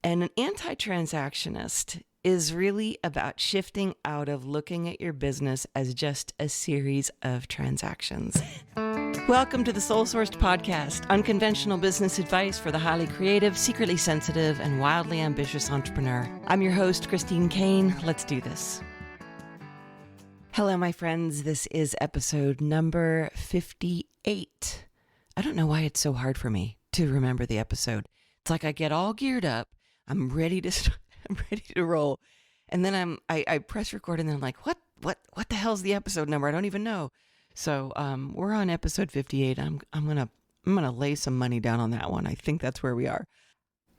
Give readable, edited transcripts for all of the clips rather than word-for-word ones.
And an anti-transactionist is really about shifting out of looking at your business as just a series of transactions. Welcome to the Soul Sourced Podcast, unconventional business advice for the highly creative, secretly sensitive, and wildly ambitious entrepreneur. I'm your host, Christine Kane. Let's do this. Hello, my friends. This is episode number 58. I don't know why it's so hard for me to remember the episode. It's like I get all geared up. I'm ready to roll. And then I press record and then I'm like, what the hell's the episode number? I don't even know. So, we're on episode 58. I'm going to lay some money down on that one. I think that's where we are.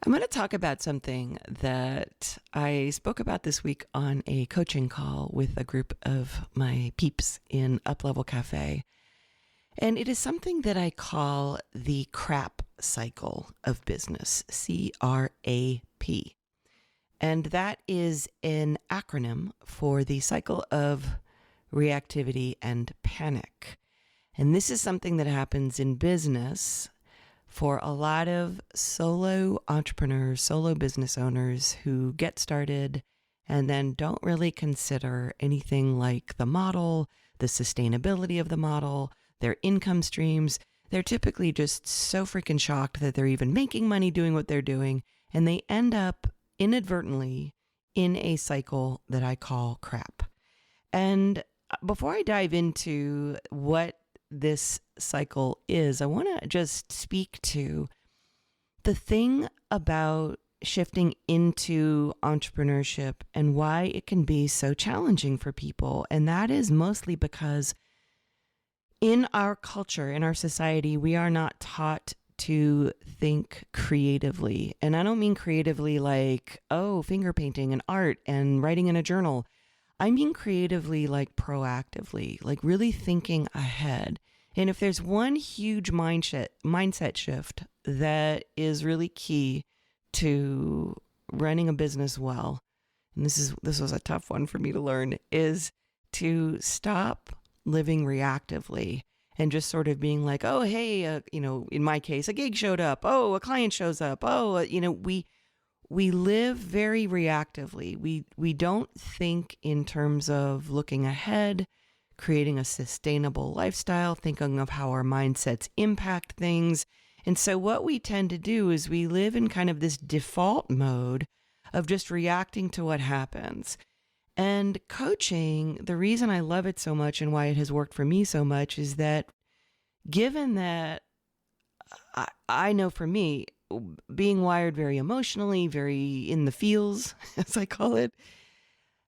I'm going to talk about something that I spoke about this week on a coaching call with a group of my peeps in Up-Level Cafe. And it is something that I call the C.R.A.P Cycle of business, C.R.A.P. And that is an acronym for the cycle of reactivity and panic. And this is something that happens in business for a lot of solo entrepreneurs, solo business owners who get started and then don't really consider anything like the model, the sustainability of the model, their income streams. They're typically just so freaking shocked that they're even making money doing what they're doing, and they end up inadvertently in a cycle that I call C.R.A.P. And before I dive into what this cycle is, I want to just speak to the thing about shifting into entrepreneurship and why it can be so challenging for people. And that is mostly because in our culture, in our society, we are not taught to think creatively. And I don't mean creatively like, finger painting and art and writing in a journal. I mean creatively like proactively, like really thinking ahead. And if there's one huge mindset shift that is really key to running a business well, and this was a tough one for me to learn, is to stop living reactively and just sort of being like, oh, hey, in my case, a gig showed up. Oh, a client shows up. Oh, we live very reactively. We don't think in terms of looking ahead, creating a sustainable lifestyle, thinking of how our mindsets impact things. And so what we tend to do is we live in kind of this default mode of just reacting to what happens. And coaching, the reason I love it so much and why it has worked for me so much is that given that I know for me, being wired very emotionally, very in the feels, as I call it,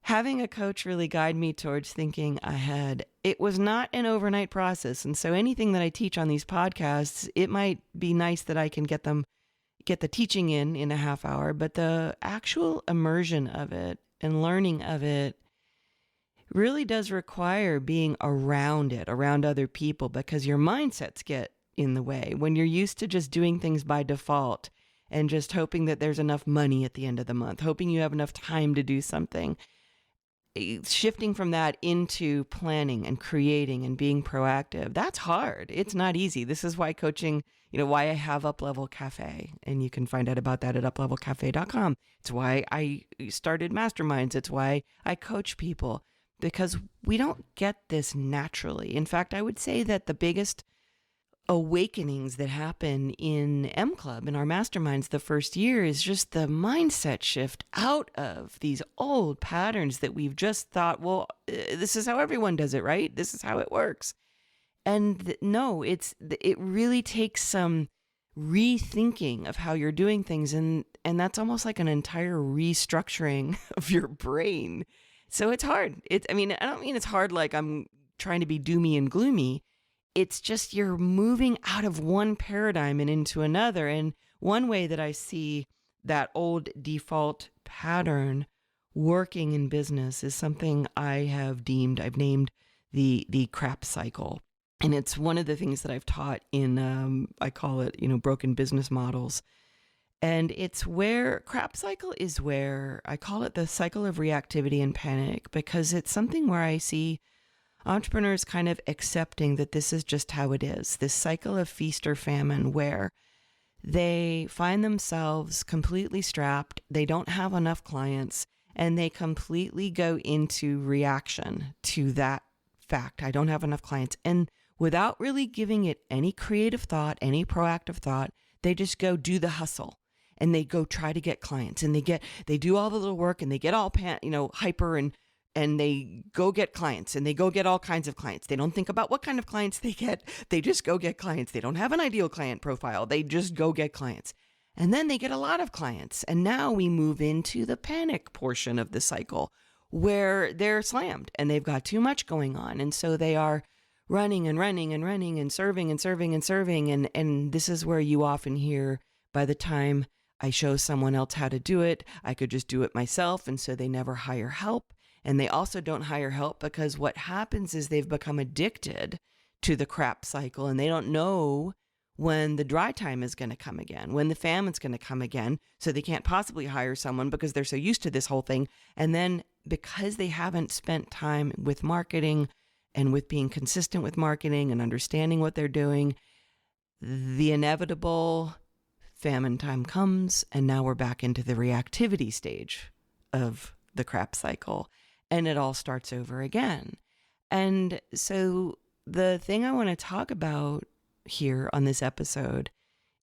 having a coach really guide me towards thinking ahead. It was not an overnight process. And so anything that I teach on these podcasts, it might be nice that I can get the teaching in a half hour, but the actual immersion of it and learning of it really does require being around it, around other people, because your mindsets get in the way when you're used to just doing things by default and just hoping that there's enough money at the end of the month, hoping you have enough time to do something. Shifting from that into planning and creating and being proactive, that's hard. It's not easy. This is why coaching, why I have Up-Level Cafe, and you can find out about that at uplevelcafe.com. It's why I started masterminds. It's why I coach people, because we don't get this naturally. In fact, I would say that the biggest awakenings that happen in M Club, in our masterminds the first year, is just the mindset shift out of these old patterns that we've just thought, this is how everyone does it, right? This is how it works. And no, it really takes some rethinking of how you're doing things. And that's almost like an entire restructuring of your brain. So it's hard. I don't mean it's hard like I'm trying to be doomy and gloomy. It's just you're moving out of one paradigm and into another. And one way that I see that old default pattern working in business is something I've named the C.R.A.P cycle. And it's one of the things that I've taught in, I call it, broken business models. And it's where C.R.A.P cycle is where I call it the cycle of reactivity and panic, because it's something where I see entrepreneurs kind of accepting that this is just how it is, this cycle of feast or famine where they find themselves completely strapped. They don't have enough clients, and they completely go into reaction to that fact. I don't have enough clients. And without really giving it any creative thought, any proactive thought, they just go do the hustle and they go try to get clients, and they do all the little work, and they get all hyper, and they go get clients, and they go get all kinds of clients. They don't think about what kind of clients they get. They just go get clients. They don't have an ideal client profile. They just go get clients. And then they get a lot of clients. And now we move into the panic portion of the cycle where they're slammed and they've got too much going on. And so they are running and running and running and serving and serving and serving. And this is where you often hear, by the time I show someone else how to do it, I could just do it myself. And so they never hire help. And they also don't hire help because what happens is they've become addicted to the C.R.A.P cycle, and they don't know when the dry time is going to come again, when the famine's going to come again. So they can't possibly hire someone because they're so used to this whole thing. And then because they haven't spent time with marketing and with being consistent with marketing and understanding what they're doing, the inevitable famine time comes, and now we're back into the reactivity stage of the C.R.A.P cycle, and it all starts over again. And so the thing I want to talk about here on this episode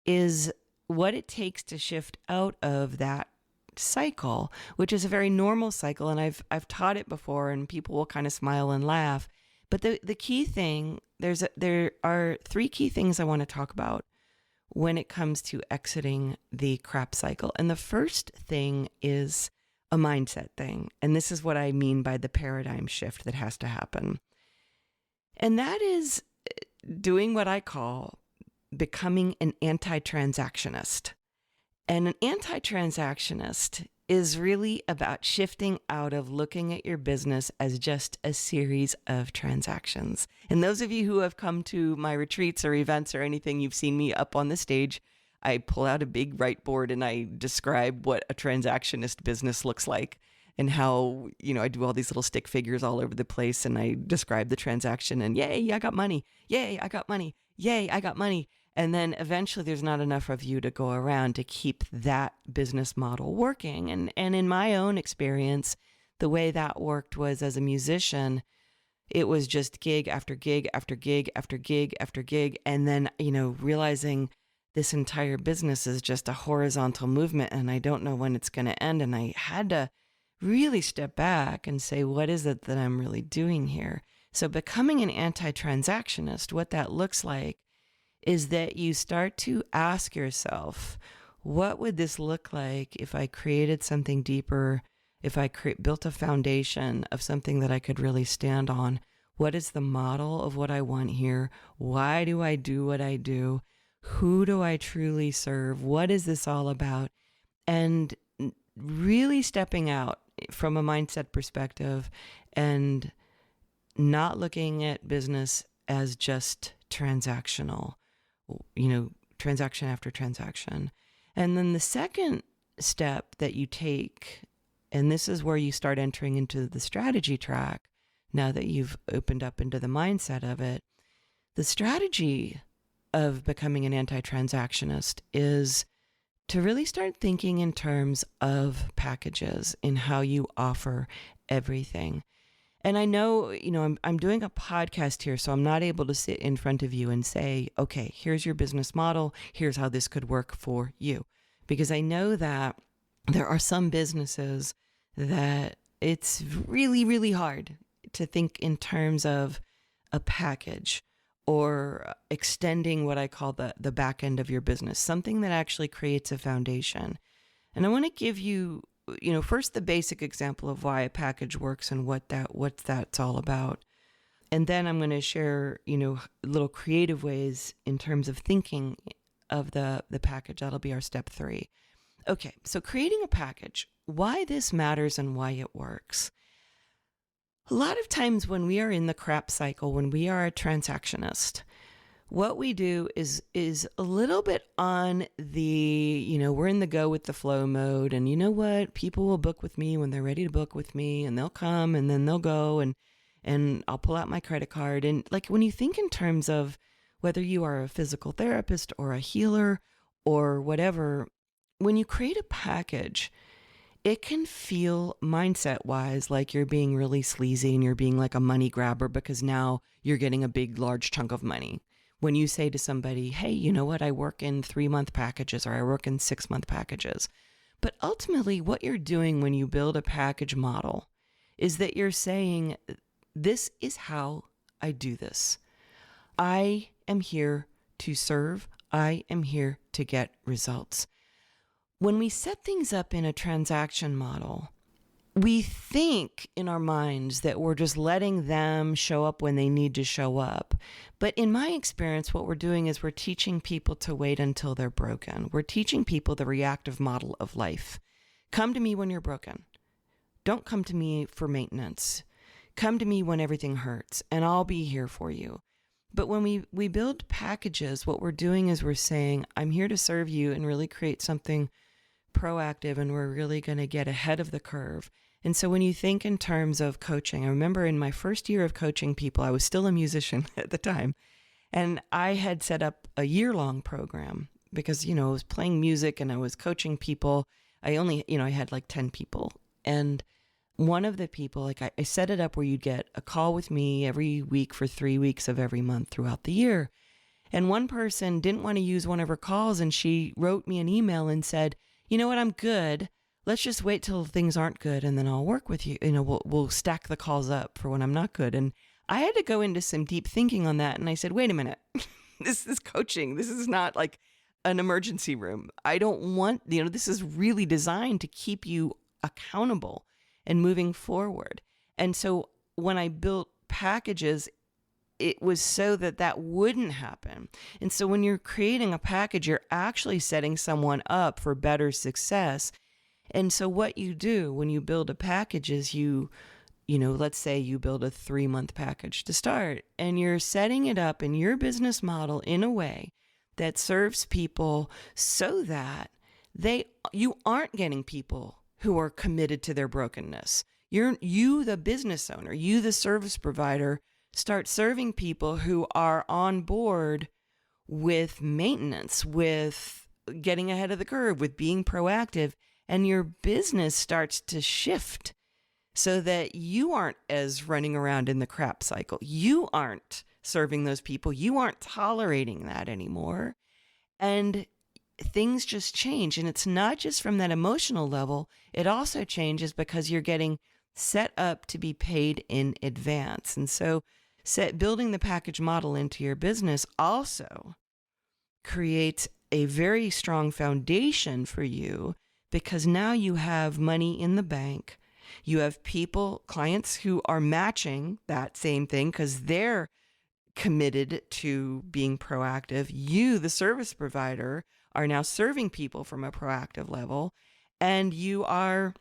is what it takes to shift out of that cycle, which is a very normal cycle. And I've taught it before, and people will kind of smile and laugh. But the key thing, there are three key things I want to talk about when it comes to exiting the C.R.A.P cycle. And the first thing is a mindset thing. And this is what I mean by the paradigm shift that has to happen. And that is doing what I call becoming an anti-transactionist. And an anti-transactionist is really about shifting out of looking at your business as just a series of transactions. And those of you who have come to my retreats or events or anything, you've seen me up on the stage. I pull out a big whiteboard and I describe what a transactionist business looks like, and how, I do all these little stick figures all over the place, and I describe the transaction, and yay, I got money. Yay, I got money. Yay, I got money. And then eventually there's not enough of you to go around to keep that business model working. And in my own experience, the way that worked was, as a musician, it was just gig after gig after gig after gig after gig. And then, realizing this entire business is just a horizontal movement, and I don't know when it's going to end. And I had to really step back and say, what is it that I'm really doing here? So becoming an anti-transactionist, what that looks like is that you start to ask yourself, what would this look like if I created something deeper, if I built a foundation of something that I could really stand on? What is the model of what I want here? Why do I do what I do? Who do I truly serve? What is this all about? And really stepping out from a mindset perspective and not looking at business as just transactional, transaction after transaction. And then the second step that you take, and this is where you start entering into the strategy track, now that you've opened up into the mindset of it, the strategy of becoming an anti-transactionist is to really start thinking in terms of packages in how you offer everything. And I know, I'm doing a podcast here, so I'm not able to sit in front of you and say, okay, here's your business model. Here's how this could work for you. Because I know that there are some businesses that it's really, really hard to think in terms of a package or extending what I call the back end of your business, something that actually creates a foundation. And I want to give you, first the basic example of why a package works and what that's all about. And then I'm going to share, little creative ways in terms of thinking of the package. That'll be our step 3. Okay, so creating a package, why this matters and why it works. A lot of times when we are in the C.R.A.P cycle, when we are a transactionist, what we do is a little bit on the, we're in the go with the flow mode, and you know what? People will book with me when they're ready to book with me, and they'll come and then they'll go, and I'll pull out my credit card. And like when you think in terms of whether you are a physical therapist or a healer or whatever, when you create a package, it can feel mindset wise like you're being really sleazy and you're being like a money grabber because now you're getting a big, large chunk of money. When you say to somebody, hey, you know what, I work in 3-month packages or I work in 6-month packages. But ultimately, what you're doing when you build a package model is that you're saying, this is how I do this. I am here to serve. I am here to get results. When we set things up in a transaction model, we think in our minds that we're just letting them show up when they need to show up. But in my experience, what we're doing is we're teaching people to wait until they're broken. We're teaching people the reactive model of life. Come to me when you're broken. Don't come to me for maintenance. Come to me when everything hurts, and I'll be here for you. But when we build packages, what we're doing is we're saying, I'm here to serve you and really create something proactive, and we're really going to get ahead of the curve. And so when you think in terms of coaching, I remember in my first year of coaching people, I was still a musician at the time, and I had set up a year-long program because, I was playing music and I was coaching people. I only, I had like 10 people. And one of the people, I set it up where you'd get a call with me every week for 3 weeks of every month throughout the year. And one person didn't want to use one of her calls, and she wrote me an email and said, you know what, I'm good. Let's just wait till things aren't good, and then I'll work with you. We'll stack the calls up for when I'm not good. And I had to go into some deep thinking on that. And I said, wait a minute, this is coaching. This is not like an emergency room. I don't want, this is really designed to keep you accountable and moving forward. And so when I built packages, it was so that that wouldn't happen. And so when you're creating a package, you're actually setting someone up for better success. And so what you do when you build a package is let's say you build a 3-month package to start, and you're setting it up in your business model in a way that serves people so that you aren't getting people who are committed to their brokenness. You, the business owner, you, the service provider, start serving people who are on board with maintenance, with getting ahead of the curve, with being proactive, and your business starts to shift so that you aren't as running around in the crap cycle. You aren't serving those people. You aren't tolerating that anymore. And things just change. And it's not just from that emotional level. It also changes because you're getting set up to be paid in advance. And so building the package model into your business also creates a very strong foundation for you, because now you have money in the bank. You have clients who are matching that same thing because they're committed to being proactive. You, the service provider, are now serving people from a proactive level, and you are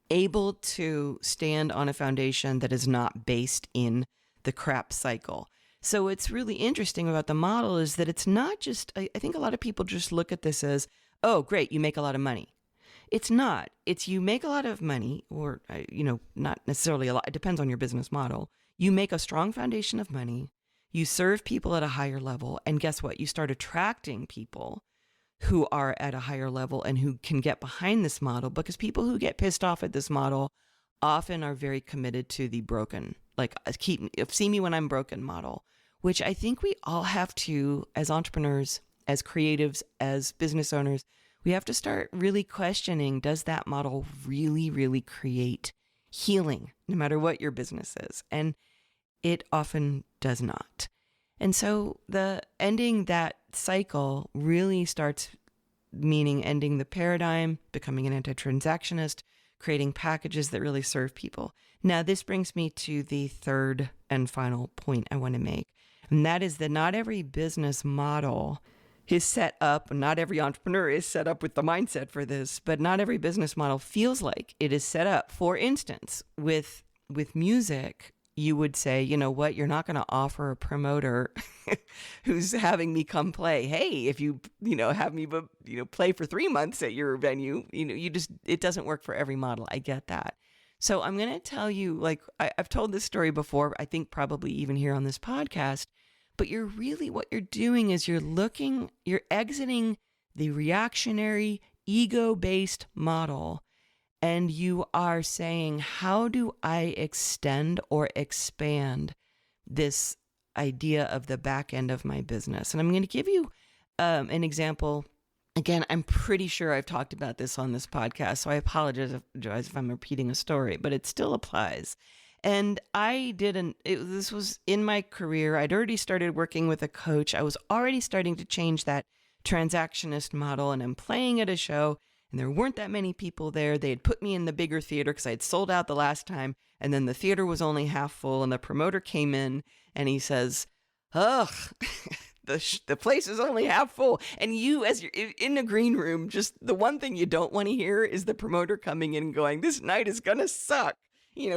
able to stand on a foundation that is not based in the C.R.A.P cycle. So it's really interesting about the model is that it's not just, I think a lot of people just look at this as, oh, great, you make a lot of money. It's not. It's you make a lot of money, or, not necessarily a lot. It depends on your business model. You make a strong foundation of money. You serve people at a higher level. And guess what? You start attracting people who are at a higher level and who can get behind this model, because people who get pissed off at this model often are very committed to the broken, see me when I'm broken model, which I think we all have to, as entrepreneurs, as creatives, as business owners, we have to start really questioning, does that model really, really create healing, no matter what your business is? And it often does not. And so the ending that cycle really starts meaning ending the paradigm, becoming an anti-transactionist, creating packages that really serve people. Now, this brings me to the third and final point I want to make, and that is that not every business model is set up, and not every entrepreneur is set up with the mindset for this, but not every business model feels like it is set up. For instance, with music, you would say, you know what, you're not going to offer a promoter who's having me come play. Hey, if you have me, play for 3 months at your venue, it doesn't work for every model. I get that. So I'm going to tell you, I've told this story before, I think probably even here on this podcast, but what you're doing is you're exiting the reactionary, ego-based model, and you are saying, how do I extend or expand this idea of the back end of my business? And I'm going to give you an example. Again, I'm pretty sure I've talked about this on this podcast, so I apologize if I'm repeating a story, but it still applies. And this was in my career. I'd already started working with a coach. I was already starting to change that transactionist model, and I'm playing at a show, and there weren't that many people there. They had put me in the bigger theater because I had sold out the last time, and then the theater was only half full, and the promoter came in, and he says, ugh, the place is only half full. And you, as you're in the green room, just the one thing you don't want to hear is the promoter coming in and going, this night is going to suck.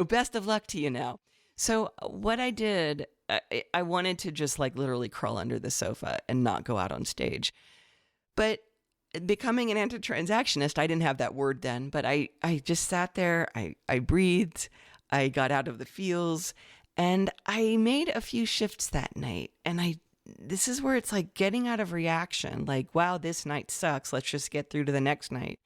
Best of luck to you now. So what I did, I wanted to just like literally crawl under the sofa and not go out on stage. But becoming an anti-transactionist, I didn't have that word then, but I just sat there, I breathed, I got out of the feels, and I made a few shifts that night. And this is where it's like getting out of reaction, like, wow, this night sucks, let's just get through to the next night.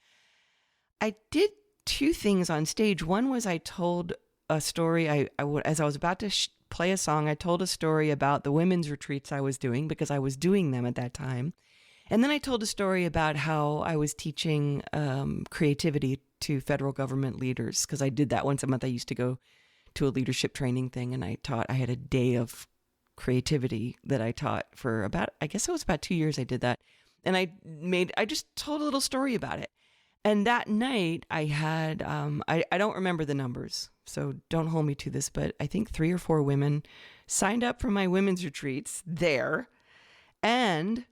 I did two things on stage. One was I told a story. As I was about to play a song, I told a story about the women's retreats I was doing because I was doing them at that time. And then I told a story about how I was teaching creativity to federal government leaders because I did that once a month. I used to go to a leadership training thing, and I had a day of creativity that I taught for about 2 years I did that. And I just told a little story about it. And that night I had, I don't remember the numbers, so don't hold me to this, but I think 3 or 4 women signed up for my women's retreats there, and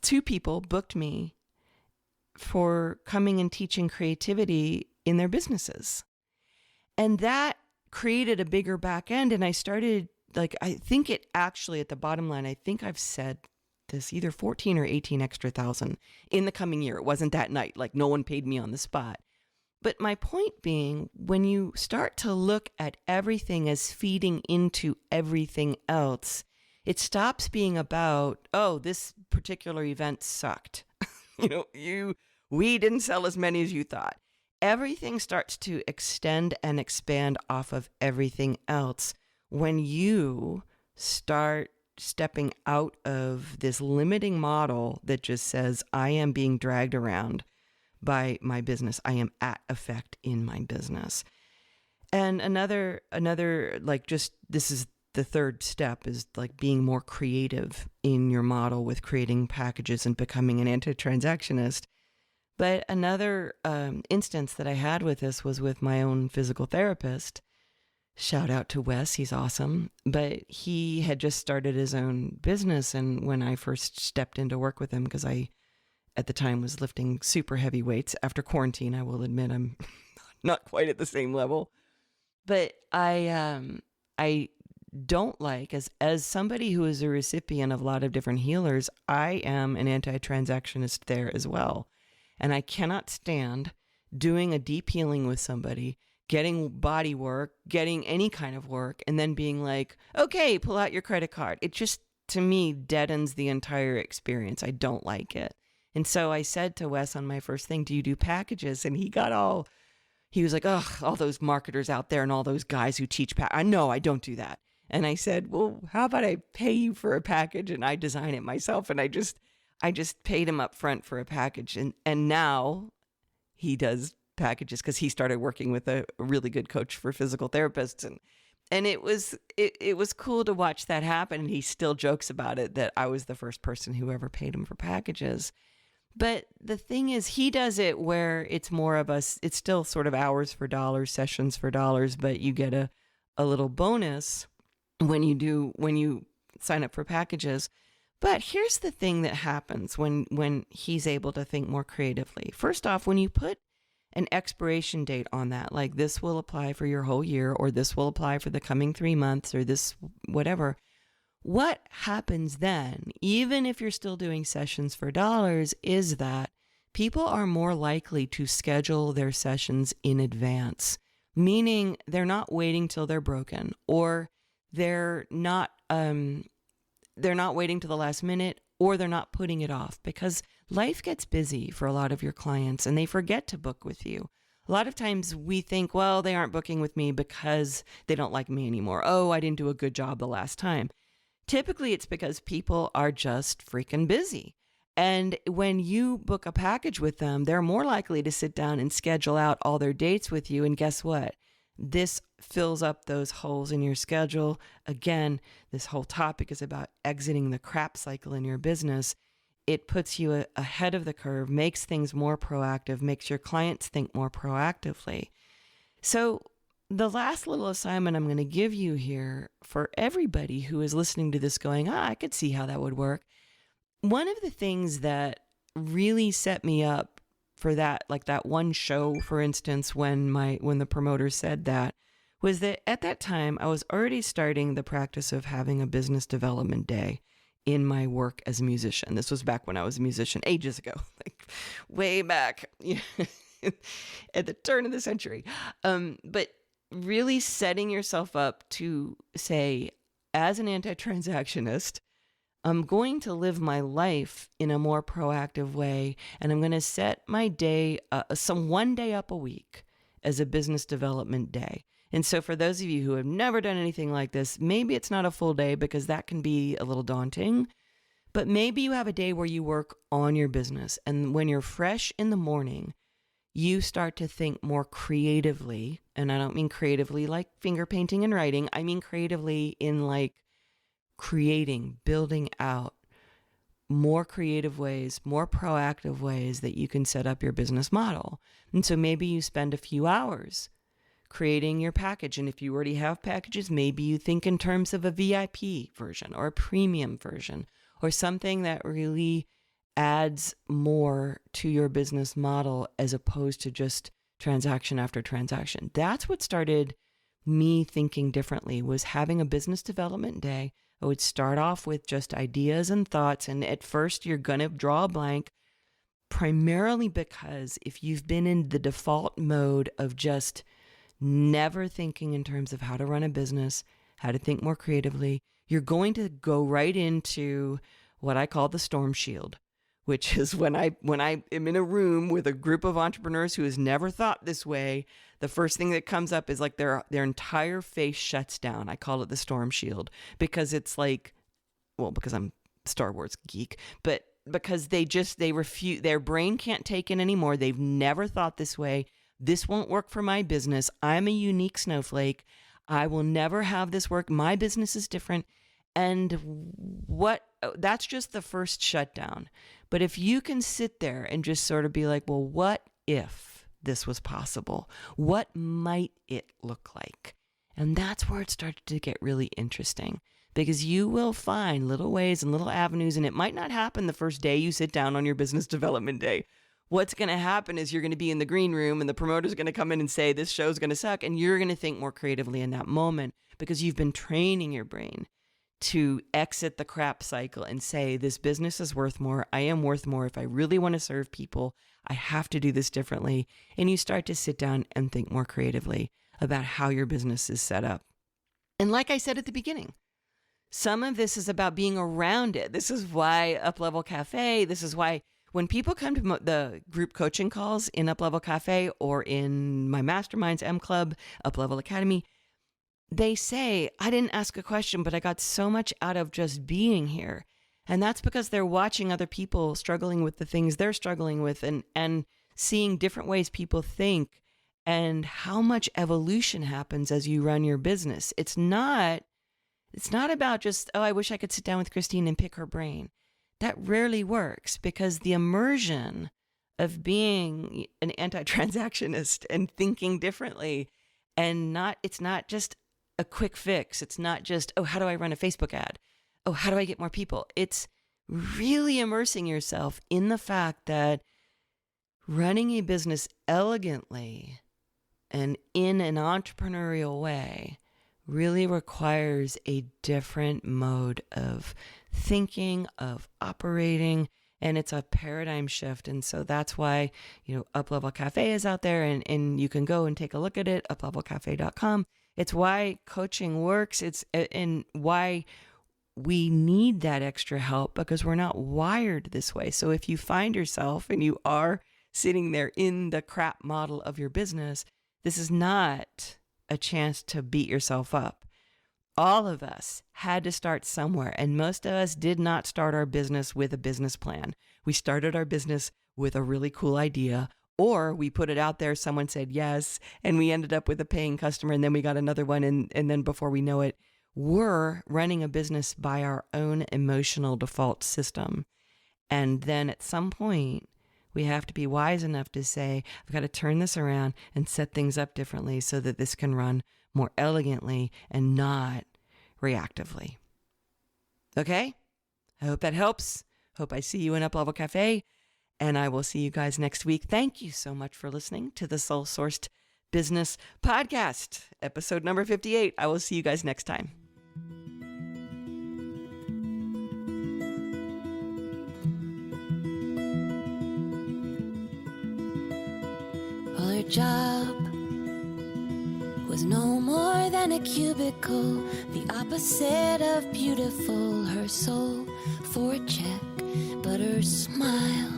2 people booked me for coming and teaching creativity in their businesses. And that created a bigger back end. And I started, I think it actually, at the bottom line, I think I've said this, either 14 or 18 extra thousand in the coming year. It wasn't that night, no one paid me on the spot. But my point being, when you start to look at everything as feeding into everything else, it stops being about, oh, this particular event sucked. We didn't sell as many as you thought. Everything starts to extend and expand off of everything else when you start stepping out of this limiting model that just says, I am being dragged around by my business. I am at effect in my business. And another, this is the third step, is being more creative in your model with creating packages and becoming an anti-transactionist. But another instance that I had with this was with my own physical therapist. Shout out to Wes, he's awesome. But he had just started his own business. And when I first stepped in to work with him, because I, at the time, was lifting super heavy weights. After quarantine, I will admit I'm not quite at the same level. But I don't as somebody who is a recipient of a lot of different healers, I am an anti-transactionist there as well. And I cannot stand doing a deep healing with somebody, getting body work, getting any kind of work, and then being like, okay, pull out your credit card. It just, to me, deadens the entire experience. I don't like it. And so I said to Wes on my first thing, do you do packages? And he was like, ugh, all those marketers out there and all those guys who teach I know I don't do that. And I said, well, how about I pay you for a package and I design it myself? And I just paid him up front for a package. And now he does packages because he started working with a really good coach for physical therapists. And it was cool to watch that happen. And he still jokes about it, that I was the first person who ever paid him for packages. But the thing is, he does it where it's more of it's still sort of hours for dollars, sessions for dollars, but you get a little bonus when you sign up for packages. But here's the thing that happens when he's able to think more creatively. First off, when you put an expiration date on that, like this will apply for your whole year, or this will apply for the coming 3 months, or this, whatever, what happens then, even if you're still doing sessions for dollars, is that people are more likely to schedule their sessions in advance, meaning they're not waiting till they're broken, or they're not waiting till the last minute, or they're not putting it off, because life gets busy for a lot of your clients and they forget to book with you. A lot of times we think, well, they aren't booking with me because they don't like me anymore. Oh, I didn't do a good job the last time. Typically, it's because people are just freaking busy. And when you book a package with them, they're more likely to sit down and schedule out all their dates with you. And guess what? This fills up those holes in your schedule. Again, this whole topic is about exiting the crap cycle in your business. It puts you ahead of the curve, makes things more proactive, makes your clients think more proactively. So the last little assignment I'm going to give you here for everybody who is listening to this going, I could see how that would work. One of the things that really set me up for that, like that one show, for instance, when the promoter said that, was that at that time I was already starting the practice of having a business development day in my work as a musician. This was back when I was a musician, ages ago, like way back at the turn of the century. But really setting yourself up to say, as an anti-transactionist, I'm going to live my life in a more proactive way, and I'm going to set my day, one day up a week as a business development day. And so for those of you who have never done anything like this, maybe it's not a full day because that can be a little daunting, but maybe you have a day where you work on your business. And when you're fresh in the morning, you start to think more creatively. And I don't mean creatively like finger painting and writing. I mean creatively in like creating, building out more creative ways, more proactive ways that you can set up your business model. And so maybe you spend a few hours creating your package. And if you already have packages, maybe you think in terms of a VIP version or a premium version or something that really adds more to your business model as opposed to just transaction after transaction. That's what started me thinking differently, was having a business development day. I would start off with just ideas and thoughts. And at first you're going to draw a blank, primarily because if you've been in the default mode of just never thinking in terms of how to run a business, how to think more creatively, you're going to go right into what I call the storm shield, which is when I am in a room with a group of entrepreneurs who has never thought this way, the first thing that comes up is like their entire face shuts down. I call it the storm shield because it's like, well, because I'm a Star Wars geek, but because they refuse, their brain can't take it anymore. They've never thought this way. This won't work for my business. I'm a unique snowflake. I will never have this work. My business is different. And that's just the first shutdown. But if you can sit there and just sort of be like, well, what if this was possible? What might it look like? And that's where it started to get really interesting, because you will find little ways and little avenues, and it might not happen the first day you sit down on your business development day. What's going to happen is you're going to be in the green room and the promoter's going to come in and say, this show's going to suck. And you're going to think more creatively in that moment because you've been training your brain to exit the crap cycle and say, this business is worth more. I am worth more. If I really want to serve people, I have to do this differently. And you start to sit down and think more creatively about how your business is set up. And like I said at the beginning, some of this is about being around it. This is why Up-Level Cafe, this is why when people come to the group coaching calls in Up-Level Cafe or in my masterminds, M Club, Up-Level Academy, they say, I didn't ask a question, but I got so much out of just being here. And that's because they're watching other people struggling with the things they're struggling with and seeing different ways people think and how much evolution happens as you run your business. It's not about just, I wish I could sit down with Christine and pick her brain. That rarely works because the immersion of being an anti-transactionist and thinking differently it's not just a quick fix. It's not just, how do I run a Facebook ad? How do I get more people? It's really immersing yourself in the fact that running a business elegantly and in an entrepreneurial way really requires a different mode of thinking, of operating, and it's a paradigm shift. And so that's why, Up-Level Cafe is out there and you can go and take a look at it, uplevelcafe.com. It's why coaching works. And why we need that extra help because we're not wired this way. So if you find yourself and you are sitting there in the crap model of your business, this is not a chance to beat yourself up. All of us had to start somewhere, and most of us did not start our business with a business plan. We started our business with a really cool idea, or we put it out there, someone said yes, and we ended up with a paying customer, and then we got another one, and then before we know it, we're running a business by our own emotional default system. And then at some point, we have to be wise enough to say, I've got to turn this around and set things up differently so that this can run more elegantly and not reactively. Okay? I hope that helps. Hope I see you in Up Level Cafe, and I will see you guys next week. Thank you so much for listening to the Soul Sourced Business Podcast, episode number 58. I will see you guys next time. Well, her job was no more than a cubicle, the opposite of beautiful. Her soul for a check, but her smile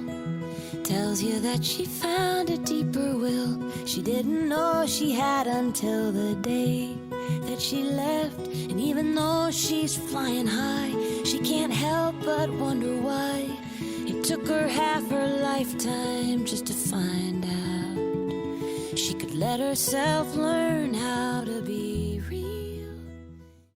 tells you that she found a deeper will she didn't know she had until the day that she left. And even though she's flying high, she can't help but wonder why it took her half her lifetime just to find out she could let herself learn how to be